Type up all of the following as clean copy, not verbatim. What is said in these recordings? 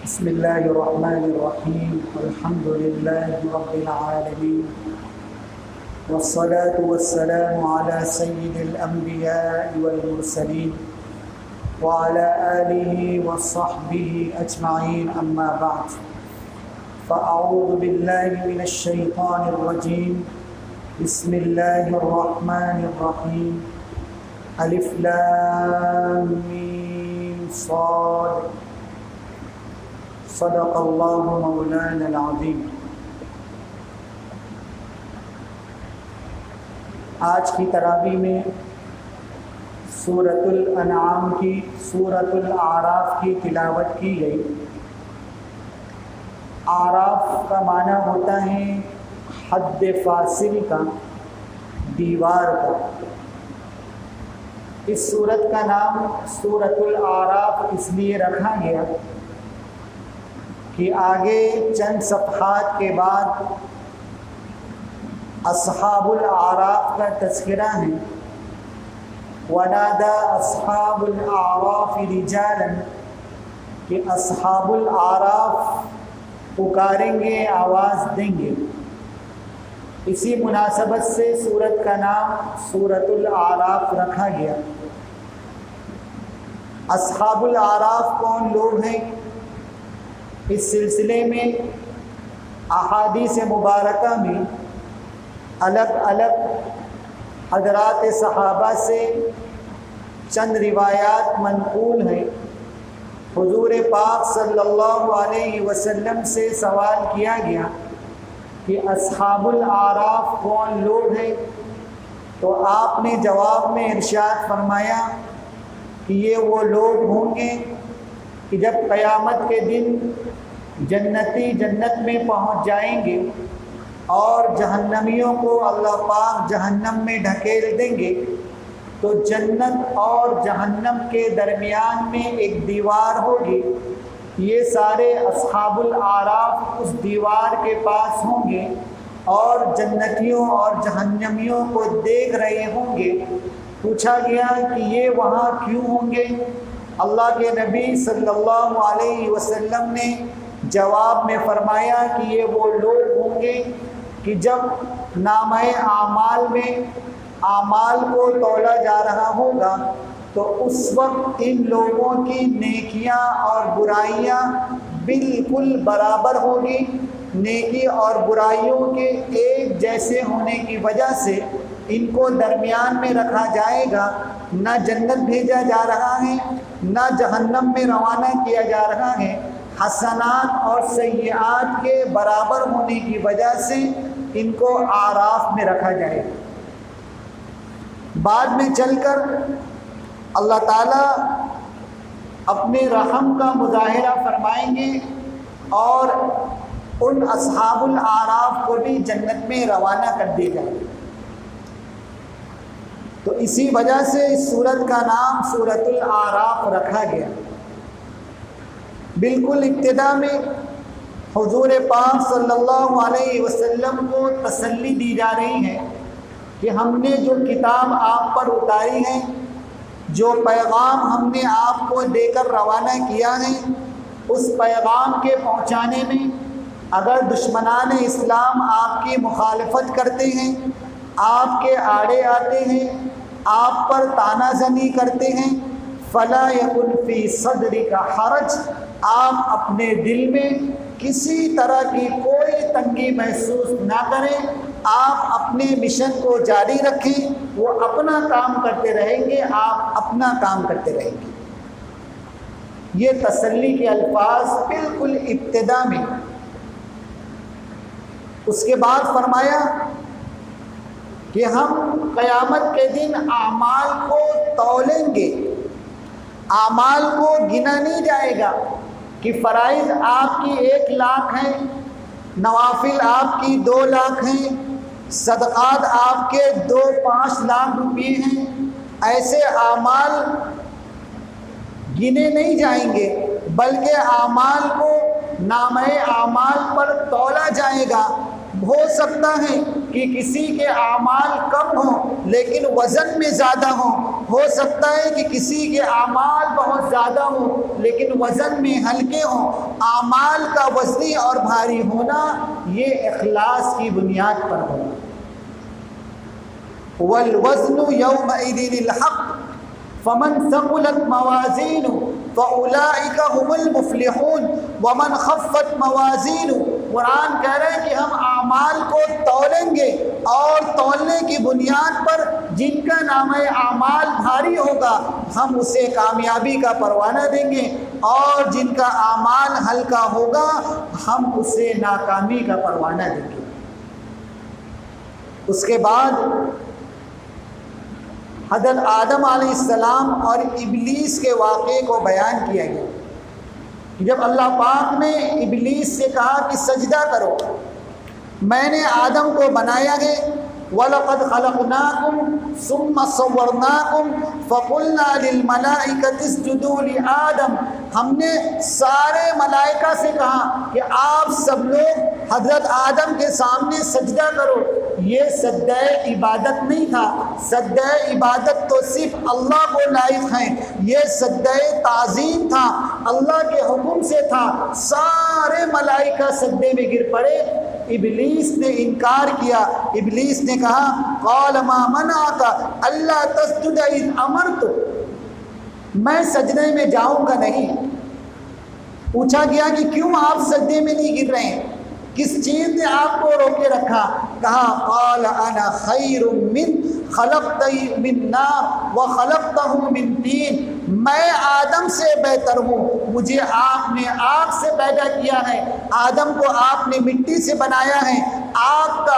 بسم الله الرحمن الرحيم الحمد لله رب العالمين والصلاة والسلام على سيد الأنبياء والمرسلين وعلى آله وصحبه أجمعين أما بعد فأعوذ بالله من الشيطان الرجيم بسم الله الرحمن الرحيم ألف لام ميم صاد صدق اللہ مولانا العظیم۔ آج کی تراویح میں سورۃ الانعام کی سورۃ الاعراف کی تلاوت کی گئی۔ اعراف کا معنی ہوتا ہے حد فاصل کا، دیوار کا۔ اس سورت کا نام سورۃ الاعراف اس لیے رکھا گیا کہ آگے چند صفحات کے بعد اصحاب الاعراف کا تذکرہ ہے۔ وَنَادَى أَصْحَابُ الْأَعْرَافِ رِجَالًا، کہ اصحاب الاعراف پکاریں گے، آواز دیں گے۔ اسی مناسبت سے سورت کا نام سورۃ الاعراف رکھا گیا۔ اصحاب الاعراف کون لوگ ہیں؟ اس سلسلے میں احادیث مبارکہ میں الگ الگ حضرات صحابہ سے چند روایات منقول ہیں۔ حضور پاک صلی اللہ علیہ وسلم سے سوال کیا گیا کہ اصحاب الاعراف کون لوگ ہیں؟ تو آپ نے جواب میں ارشاد فرمایا کہ یہ وہ لوگ ہوں گے کہ جب قیامت کے دن جنتی جنت میں پہنچ جائیں گے اور جہنمیوں کو اللہ پاک جہنم میں ڈھکیل دیں گے، تو جنت اور جہنم کے درمیان میں ایک دیوار ہوگی۔ یہ سارے اصحاب الاعراف اس دیوار کے پاس ہوں گے اور جنتیوں اور جہنمیوں کو دیکھ رہے ہوں گے۔ پوچھا گیا کہ یہ وہاں کیوں ہوں گے؟ اللہ کے نبی صلی اللہ علیہ وسلم نے جواب میں فرمایا کہ یہ وہ لوگ ہوں گے کہ جب نامہ اعمال میں اعمال کو تولا جا رہا ہوگا تو اس وقت ان لوگوں کی نیکیاں اور برائیاں بالکل برابر ہوگی۔ نیکی اور برائیوں کے ایک جیسے ہونے کی وجہ سے ان کو درمیان میں رکھا جائے گا۔ نہ جنت بھیجا جا رہا ہے، نہ جہنم میں روانہ کیا جا رہا ہے۔ حسنات اور سیئات کے برابر ہونے کی وجہ سے ان کو اعراف میں رکھا جائے گا۔ بعد میں چل کر اللہ تعالیٰ اپنے رحم کا مظاہرہ فرمائیں گے اور ان اصحاب الاعراف کو بھی جنت میں روانہ کر دیا جائے گا۔ تو اسی وجہ سے اس سورت کا نام سورۃ الاعراف رکھا گیا۔ بالکل ابتدا میں حضور پاک صلی اللہ علیہ وسلم کو تسلی دی جا رہی ہے کہ ہم نے جو کتاب آپ پر اتاری ہے، جو پیغام ہم نے آپ کو دے کر روانہ کیا ہے، اس پیغام کے پہنچانے میں اگر دشمنان اسلام آپ کی مخالفت کرتے ہیں، آپ کے آڑے آتے ہیں، آپ پر طعنہ زنی کرتے ہیں، فلا یکن فی صدرک حرج، آپ اپنے دل میں کسی طرح کی کوئی تنگی محسوس نہ کریں، آپ اپنے مشن کو جاری رکھیں۔ وہ اپنا کام کرتے رہیں گے، آپ اپنا کام کرتے رہیں گے۔ یہ تسلی کے الفاظ بالکل ابتدا میں۔ اس کے بعد فرمایا کہ ہم قیامت کے دن اعمال کو تولیں گے، اعمال کو گنا نہیں جائے گا کہ فرائض آپ کی 1 لاکھ ہیں، نوافل آپ کی 2 لاکھ ہیں، صدقات آپ کے 2-5 لاکھ روپے ہیں۔ ایسے اعمال گنے نہیں جائیں گے، بلکہ اعمال کو نامہ اعمال پر تولا جائے گا۔ ہو سکتا ہے کہ کسی کے اعمال کم ہوں لیکن وزن میں زیادہ ہوں، ہو سکتا ہے کہ کسی کے اعمال بہت زیادہ ہوں لیکن وزن میں ہلکے ہوں۔ اعمال کا وزنی اور بھاری ہونا یہ اخلاص کی بنیاد پر ہونا۔ والوزن یومئذ الحق فمن ثقلت موازینہ فاولئک هم المفلحون ومن خفت موازینہ۔ قرآن کہہ رہے ہیں کہ ہم اعمال کو تولیں گے اور تولنے کی بنیاد پر جن کا نامہ اعمال بھاری ہوگا ہم اسے کامیابی کا پروانہ دیں گے، اور جن کا اعمال ہلکا ہوگا ہم اسے ناکامی کا پروانہ دیں گے۔ اس کے بعد حضرت آدم علیہ السلام اور ابلیس کے واقعے کو بیان کیا گیا۔ جب اللہ پاک نے ابلیس سے کہا کہ سجدہ کرو، میں نے آدم کو بنایا ہے، وَلَقَدْ خَلَقْنَاكُمْ ثُمَّ صَوَّرْنَاكُمْ فَقُلْنَا لِلْمَلَائِكَةِ اسْجُدُوا لِآدَمَ، ہم نے سارے ملائکہ سے کہا کہ آپ سب لوگ حضرت آدم کے سامنے سجدہ کرو۔ یہ سجدہ عبادت نہیں تھا، سجدہ عبادت تو صرف اللہ کو لائق ہے، یہ سجدہ تعظیم تھا، اللہ کے حکم سے تھا۔ سارے ملائکہ سجدے میں گر پڑے، ابلیس نے انکار کیا۔ ابلیس نے کہا قال ما منعک الا تسجد اذ امرت، میں سجدے میں جاؤں گا نہیں۔ پوچھا گیا کہ کیوں آپ سجدے میں نہیں گر رہے ہیں، کس چیز نے آپ کو روکے رکھا؟ کہا قال انا خیر من خلقتنی من نار وخلقتہ من طین، میں آدم سے بہتر ہوں، مجھے آپ نے آگ سے پیدا کیا ہے، آدم کو آپ نے مٹی سے بنایا ہے۔ آگ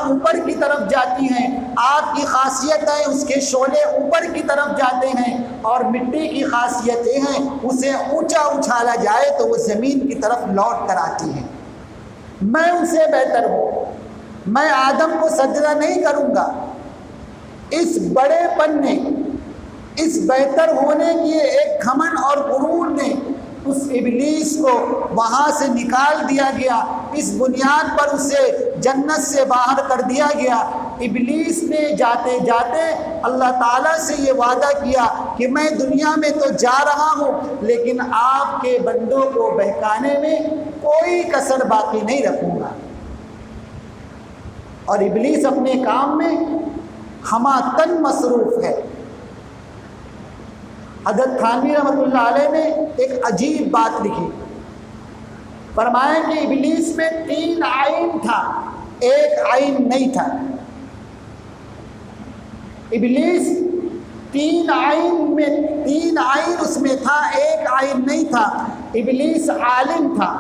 اوپر کی طرف جاتی ہیں، آگ کی خاصیت ہے اس کے شعلے اوپر کی طرف جاتے ہیں، اور مٹی کی خاصیتیں ہیں اسے اونچا اچھالا جائے تو وہ زمین کی طرف لوٹ کر آتی ہیں۔ میں ان سے بہتر ہوں، میں آدم کو سجدہ نہیں کروں گا۔ اس بڑے پن نے، اس بہتر ہونے کی ایک گھمنڈ اور غرور نے اس ابلیس کو وہاں سے نکال دیا گیا، اس بنیاد پر اسے جنت سے باہر کر دیا گیا۔ ابلیس نے جاتے جاتے اللہ تعالیٰ سے یہ وعدہ کیا کہ میں دنیا میں تو جا رہا ہوں لیکن آپ کے بندوں کو بہکانے میں کوئی کسر باقی نہیں رکھوں گا۔ اور ابلیس اپنے کام میں ہمہ تن مصروف ہے۔ حضرت تھانوی رحمۃ اللہ علیہ نے ایک عجیب بات لکھی، فرمایا کہ ابلیس میں 3 عین تھا، ایک عین نہیں تھا۔ ابلیس 3 عین اس میں تھا، ایک عین نہیں تھا۔ ابلیس عالم تھا،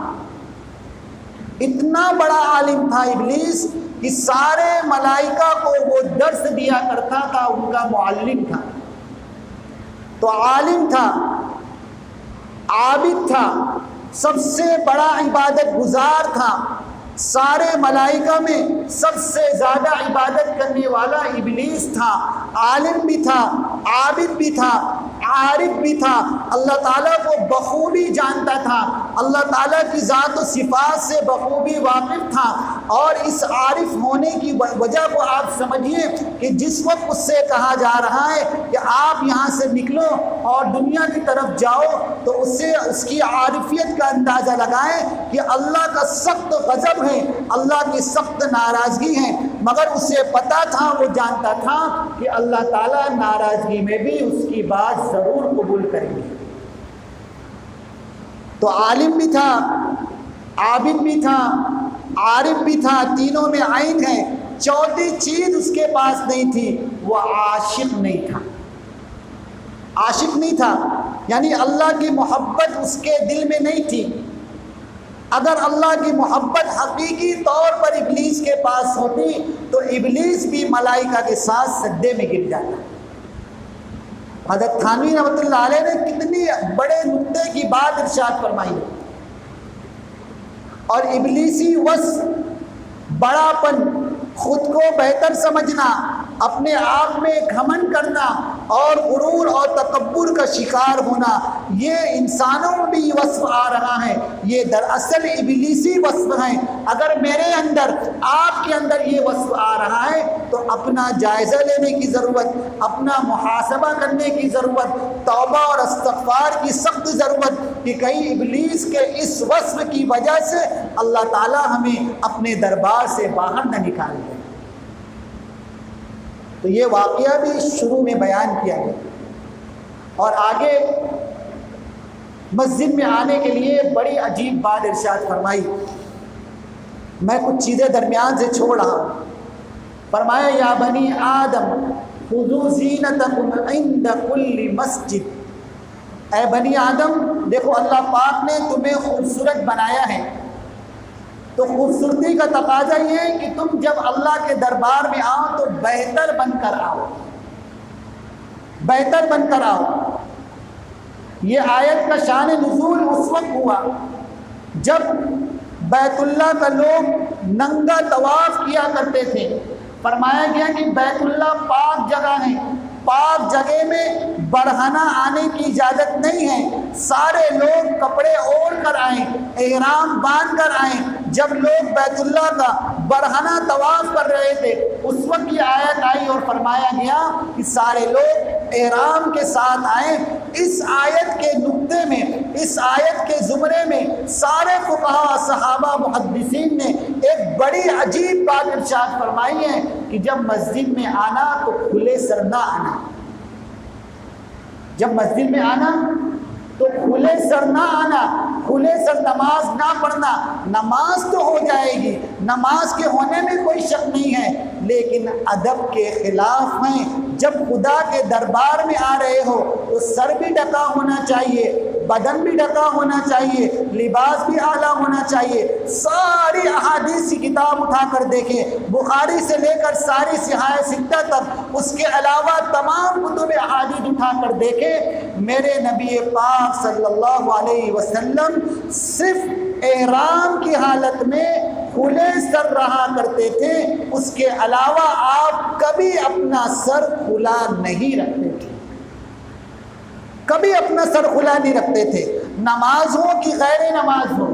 اتنا بڑا عالم تھا ابلیس کہ سارے ملائکہ کو وہ درس دیا کرتا تھا، ان کا معلم تھا۔ تو عالم تھا، عابد تھا، سب سے بڑا عبادت گزار تھا، سارے ملائکہ میں سب سے زیادہ عبادت کرنے والا ابلیس تھا۔ عالم بھی تھا، عابد بھی تھا، عارف بھی تھا، اللہ تعالیٰ کو بخوبی جانتا تھا، اللہ تعالیٰ کی ذات و صفات سے بخوبی واقف تھا۔ اور اس عارف ہونے کی وجہ کو آپ سمجھیے کہ جس وقت اس سے کہا جا رہا ہے کہ آپ یہاں سے نکلو اور دنیا کی طرف جاؤ، تو اس سے اس کی عارفیت کا اندازہ لگائیں کہ اللہ کا سخت غضب ہے، اللہ کی سخت ناراضگی ہے، مگر اسے پتا تھا، وہ جانتا تھا کہ اللہ تعالیٰ ناراضگی میں بھی اس کی بات ضرور قبول کریں گے۔ تو عالم بھی تھا، عابد بھی تھا، عارف بھی تھا، تینوں میں عین ہے۔ چوتھی چیز اس کے پاس نہیں تھی، وہ عاشق نہیں تھا۔ عاشق نہیں تھا یعنی اللہ کی محبت اس کے دل میں نہیں تھی۔ اگر اللہ کی محبت حقیقی طور پر ابلیس کے پاس ہوتی تو ابلیس بھی ملائکہ کے ساتھ سجدے میں گر جاتا۔ حضرت تھانوی رحمۃ اللہ علیہ نے کتنی بڑے نقطے کی بات ارشاد فرمائی ہے۔ اور ابلیسی وصف، بڑا پن، خود کو بہتر سمجھنا، اپنے آپ میں گھمنڈ کرنا اور غرور اور تکبر کا شکار ہونا، یہ انسانوں میں بھی وصف آ رہا ہے، یہ دراصل ابلیسی وصف ہیں۔ اگر میرے اندر آپ کے اندر یہ وصف آ رہا ہے تو اپنا جائزہ لینے کی ضرورت، اپنا محاسبہ کرنے کی ضرورت، توبہ اور استغفار کی سخت ضرورت کہ کہیں ابلیس کے اس وصف کی وجہ سے اللہ تعالی ہمیں اپنے دربار سے باہر نہ نکال دے۔ تو یہ واقعہ بھی شروع میں بیان کیا گیا، اور آگے مسجد میں آنے کے لیے بڑی عجیب بات ارشاد فرمائی۔ میں کچھ چیزیں درمیان سے چھوڑ رہا ہوں۔ فرمایا یا بنی آدم خذوا زینتکم عند کل مسجد، اے بنی آدم دیکھو اللہ پاک نے تمہیں خوبصورت بنایا ہے، تو خوبصورتی کا تقاضا یہ ہے کہ تم جب اللہ کے دربار میں آؤ تو بہتر بن کر آؤ، بہتر بن کر آؤ۔ یہ آیت کا شان نزول اس وقت ہوا جب بیت اللہ کا لوگ ننگا طواف کیا کرتے تھے۔ فرمایا گیا کہ بیت اللہ پاک جگہ ہے، پاک جگہ میں برہنہ آنے کی اجازت نہیں ہے، سارے لوگ کپڑے اوڑھ کر آئیں، احرام باندھ کر آئیں۔ جب لوگ بیت اللہ کا برہنہ طواف کر رہے تھے اس وقت یہ آیت آئی اور فرمایا گیا کہ سارے لوگ احرام کے ساتھ آئیں۔ اس آیت کے نقطے میں، اس آیت کے زمرے میں سارے فقہاء، صحابہ، محدثین نے ایک بڑی عجیب بات ارشاد فرمائی ہے کہ جب مسجد میں آنا تو کھلے سر نہ آنا، جب مسجد میں آنا تو کھلے سر نہ آنا، کھلے سر نماز نہ پڑھنا۔ نماز تو ہو جائے گی، نماز کے ہونے میں کوئی شک نہیں ہے، لیکن ادب کے خلاف ہیں۔ جب خدا کے دربار میں آ رہے ہو تو سر بھی ڈھکا ہونا چاہیے، بدن بھی ڈھکا ہونا چاہیے، لباس بھی اعلیٰ ہونا چاہیے۔ ساری احادیث کی کتاب اٹھا کر دیکھیں، بخاری سے لے کر ساری صحاح ستہ تک، اس کے علاوہ تمام کتب احادیث اٹھا کر دیکھیں، میرے نبی پاک صلی اللہ علیہ وسلم صرف احرام کی حالت میں کھلے سر رہا کرتے تھے، اس کے علاوہ آپ کبھی اپنا سر کھلا نہیں رکھتے تھے، کبھی اپنا سر کھلا نہیں رکھتے تھے، نماز ہو کہ غیر نماز ہو،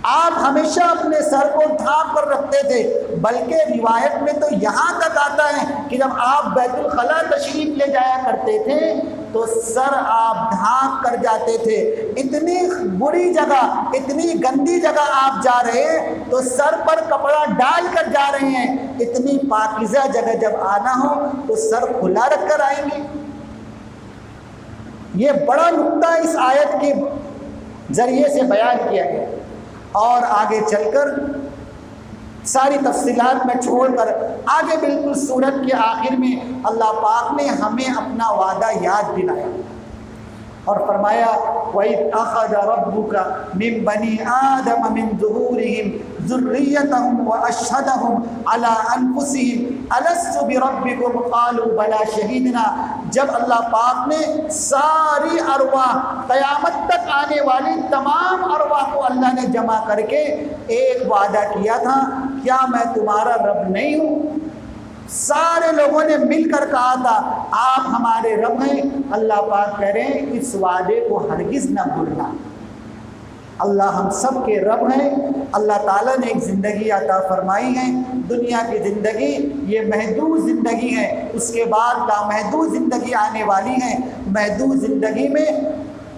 آپ ہمیشہ اپنے سر کو ڈھانپ کر رکھتے تھے۔ بلکہ روایت میں تو یہاں تک آتا ہے کہ جب آپ بیت الخلاء تشریف لے جایا کرتے تھے تو سر آپ ڈھانپ کر جاتے تھے۔ اتنی بری جگہ، اتنی گندی جگہ آپ جا رہے ہیں تو سر پر کپڑا ڈال کر جا رہے ہیں، اتنی پاکیزہ جگہ جب آنا ہو تو سر کھلا رکھ کر آئیں گے۔ یہ بڑا نقطہ اس آیت کے ذریعے سے بیان کیا گیا، اور آگے چل کر ساری تفصیلات میں چھوڑ کر آگے بالکل سورت کے آخر میں اللہ پاک نے ہمیں اپنا وعدہ یاد دلایا اور فرمایا وَإِذْ أَخَذَ رَبُّكَ مِن بَنِي آدَمَ مِن ظُهُورِهِمْ ذُرِّيَّتَهُمْ وَأَشْهَدَهُمْ عَلَىٰ أَنفُسِهِمْ أَلَسْتُ بِرَبِّكُمْ قَالُوا بَلَىٰ شَهِدْنَا۔ جب اللہ پاک نے ساری ارواح، قیامت تک آنے والی تمام ارواح کو اللہ نے جمع کر کے ایک وعدہ کیا تھا، کیا میں تمہارا رب نہیں ہوں؟ سارے لوگوں نے مل کر کہا تھا آپ ہمارے رب ہیں۔ اللہ پاک کہہ رہے ہیں اس وعدے کو ہرگز نہ بھولنا، اللہ ہم سب کے رب ہیں۔ اللہ تعالیٰ نے ایک زندگی عطا فرمائی ہے، دنیا کی زندگی یہ محدود زندگی ہے، اس کے بعد لامحدود زندگی آنے والی ہے۔ محدود زندگی میں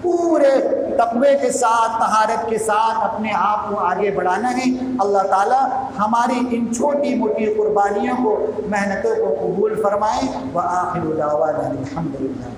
پورے تقوی کے ساتھ، طہارت کے ساتھ اپنے آپ کو آگے بڑھانا ہے۔ اللہ تعالیٰ ہماری ان چھوٹی موٹی قربانیوں کو، محنتوں کو قبول فرمائیں۔ وآخر دعوانا الحمدللہ۔